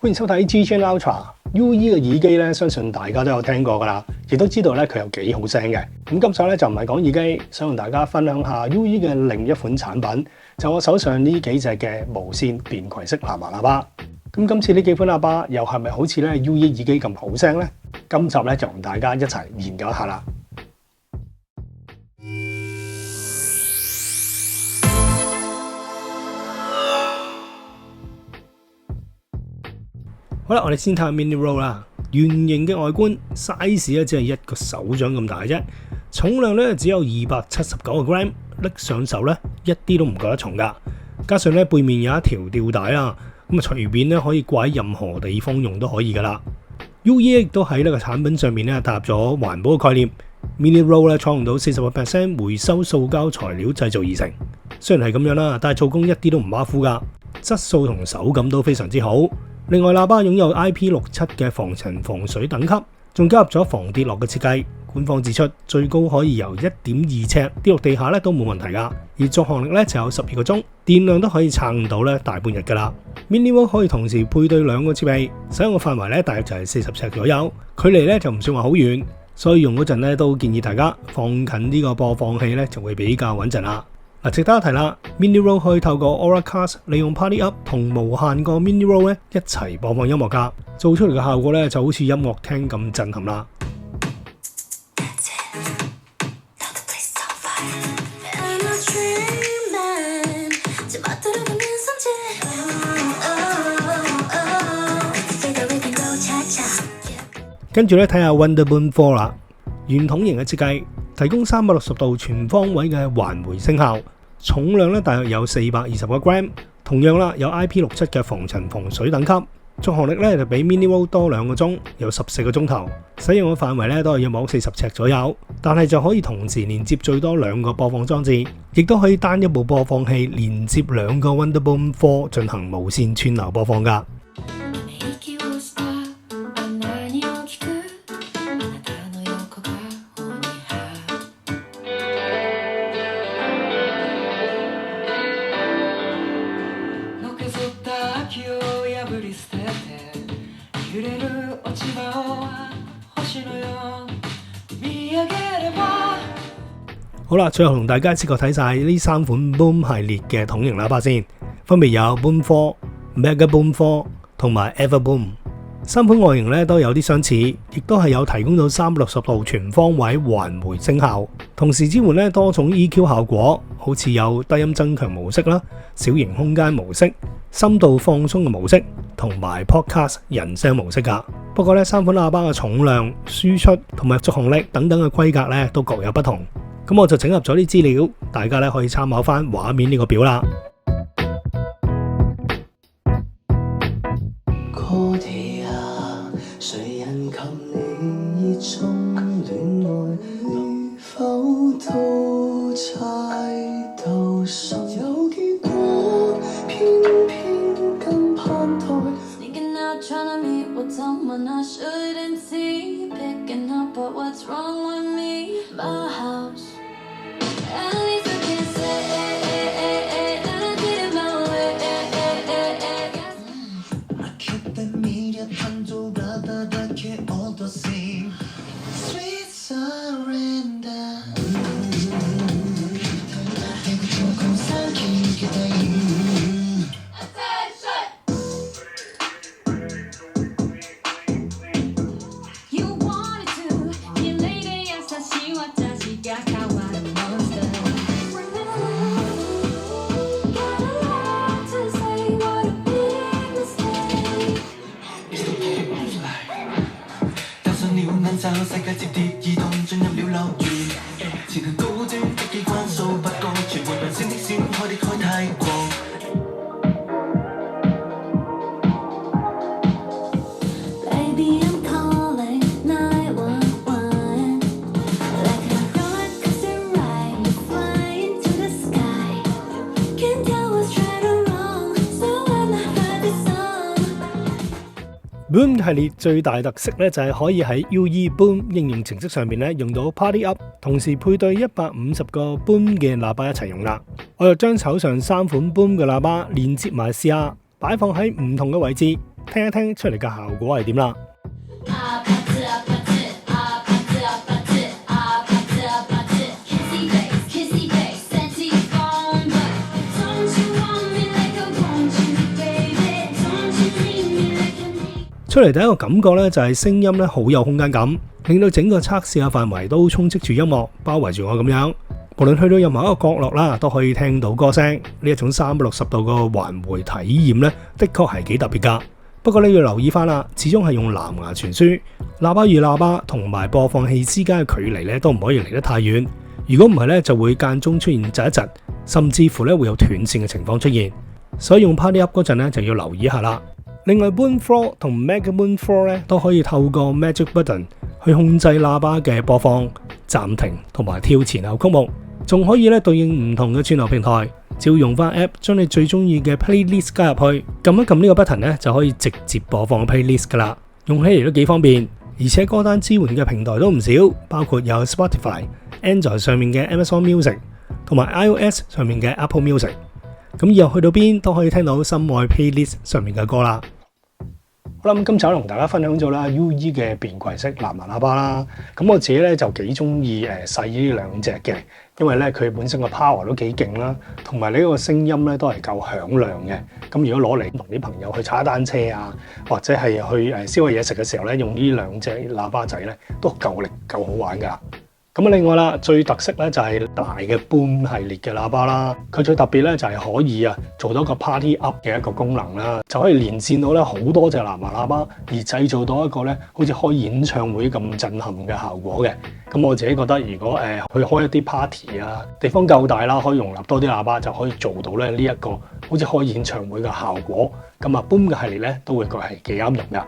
歡迎收睇 G Chain Ultra。UE 嘅耳機咧，相信大家都有聽過㗎啦，亦都知道咧佢有幾好聲嘅。咁今集咧就唔係講耳機，想同大家分享下 UE 嘅另一款產品，就我手上呢幾隻嘅無線便攜式藍牙喇叭。咁今次呢幾款喇叭又係咪好似咧 UE 耳機咁好聲呢？今集咧就同大家一齊研究一下啦。好啦，我哋先睇下 Mini Roll 啦。圓形嘅外觀 ，size 咧只係一個手掌咁大啫，重量咧只有279個 gram， 拎上手咧一啲都唔覺得重噶。加上咧背面有一條吊帶啦，咁啊隨便咧可以掛喺任何地方用都可以噶啦。UE 亦都喺呢個產品上面咧踏入咗環保嘅概念。Mini Roll 咧採用到40% 回收塑膠材料製造而成。雖然係咁樣啦，但係做工一啲都唔馬虎噶，質素同手感都非常之好。另外，喇叭擁有 IP67 嘅防塵防水等級，仲加入咗防跌落嘅設計。官方指出，最高可以由1.2尺跌落地下咧都冇問題㗎。而續航力咧就有12個鐘，電量都可以撐到咧大半日㗎啦。Mini Roll 可以同時配對兩個設備，使用嘅範圍咧大約就係40尺左右，距離咧就唔算話好遠，所以用嗰陣咧都建議大家放近呢個播放器咧就會比較穩陣啦。值得一提啦 ，Mini Roll 可以透過 Auracast 利用 Party Up 同無限個 Mini Roll 咧一齊播放音樂㗎，做出嚟嘅效果咧就好似音樂廳咁震撼啦。跟住咧睇下 Wonderboom 4啦，圓筒形嘅設計，提供360度全方位嘅環迴聲效，重量咧大約有420個 gram， 同樣啦有 IP67 嘅防塵防水等級，續航力咧就比 Mini Roll 多2個鐘，有14個鐘頭，使用嘅範圍咧都係約莫40尺左右，但係就可以同時連接最多2個播放裝置，亦都可以單一部播放器連接2個 Wonderboom 4進行無線串流播放㗎。好啦，最後同大家一次過睇晒呢3款 Boom 系列嘅筒型喇叭先，分別有 Boom 4、Mega Boom 4同埋 Ever Boom。3款外形咧都有啲相似，亦都係有提供到360度全方位環迴聲效，同時支援咧多種 EQ 效果，好似有低音增強模式啦、小型空間模式、深度放鬆嘅模式，同埋 Podcast 人聲模式㗎。不過咧3款喇叭嘅重量、輸出同埋續航力等等嘅規格咧都各有不同。咁我就整合咗啲資料，大家咧可以參考翻畫面呢個表啦。世界接跌移動進入了樂園，前行高端的機關數8個，全部亮閃的閃開的開太過。Boom 系列最大特色咧就係可以喺 UE Boom 應用程式上面咧用到 Party Up， 同時配對150個 Boom 嘅喇叭一齊用啦。我就將手上3款 Boom 嘅喇叭連接埋試下，擺放喺唔同嘅位置，聽一聽出嚟嘅效果係點啦。出嚟第一個感覺咧就係聲音咧好有空間感，令到整個測試嘅範圍都充斥住音樂包圍住我咁樣。無論去到任何一個角落啦，都可以聽到歌聲。呢一種360度嘅環迴體驗咧，的確係幾特別噶。不過你要留意翻啦，始終係用藍牙傳輸，喇叭與喇叭同埋播放器之間嘅距離咧都唔可以離得太遠。如果唔係咧，就會間中出現窒一窒，甚至乎咧會有斷線嘅情況出現。所以用 Party Up 嗰陣咧就要留意一下啦。另外 Boom 4同 Mega Boom 4咧都可以透過 Magic Button 去控制喇叭嘅播放、暫停同埋跳前後曲目，仲可以咧對應唔同嘅串流平台，只要用翻 App 將你最中意嘅 Playlist 加入去，撳一撳呢個 button 咧就可以直接播放 Playlist 噶啦，用起嚟都幾方便，而且歌單支援嘅平台都唔少，包括有 Spotify、Android 上面嘅 Amazon Music 同埋 iOS 上面嘅 Apple Music。咁以後去到邊都可以聽到心愛 Playlist 上面嘅歌啦。好啦，咁今集同大家分享咗啦 UE 嘅便攜式藍牙喇叭啦。咁我自己咧就幾中意細呢兩隻嘅，因為咧佢本身個 power 都幾勁啦，同埋呢個聲音咧都係夠響亮嘅。咁如果攞嚟同啲朋友去踩單車啊，或者係去燒下嘢食嘅時候咧，用呢兩隻喇叭仔咧都夠力夠好玩噶。咁另外啦，最特色咧就係大嘅 Boom 系列嘅喇叭啦。佢最特別咧就係可以做到個 Party Up 嘅一個功能啦，就可以連線到咧好多隻藍牙喇叭，而製造到一個咧好似開演唱會咁震撼嘅效果嘅。咁我自己覺得，如果去開一啲 party 啊，地方夠大啦，可以容納多啲喇叭，就可以做到咧呢一個好似開演唱會嘅效果。咁Boom 嘅系列咧都會覺係幾啱用㗎。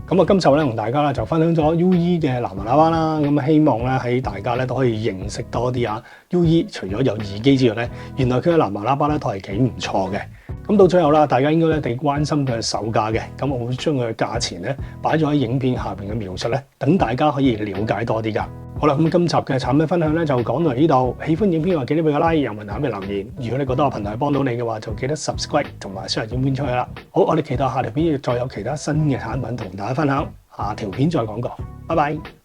咁今集咧同大家咧就分享咗 UE 嘅藍牙喇叭啦，咁希望咧喺大家咧都可以認識多啲UE 除咗有耳機之外咧，原來佢嘅藍牙喇叭咧都係幾唔錯嘅。咁到最後啦，大家應該咧幾關心佢嘅售價嘅，咁我會將佢嘅價錢咧擺咗喺影片下邊嘅描述咧，等大家可以了解多啲噶。好啦，咁今集嘅產品分享咧就講到呢度。喜歡影片嘅話，記得俾個 like， 有問題可以留言。如果你覺得我頻道幫到你嘅話，就記得 subscribe 同埋 share 影片出去啦。好，我哋期待下條片再有其他新嘅產品同大家分享。下條片再講過，拜拜。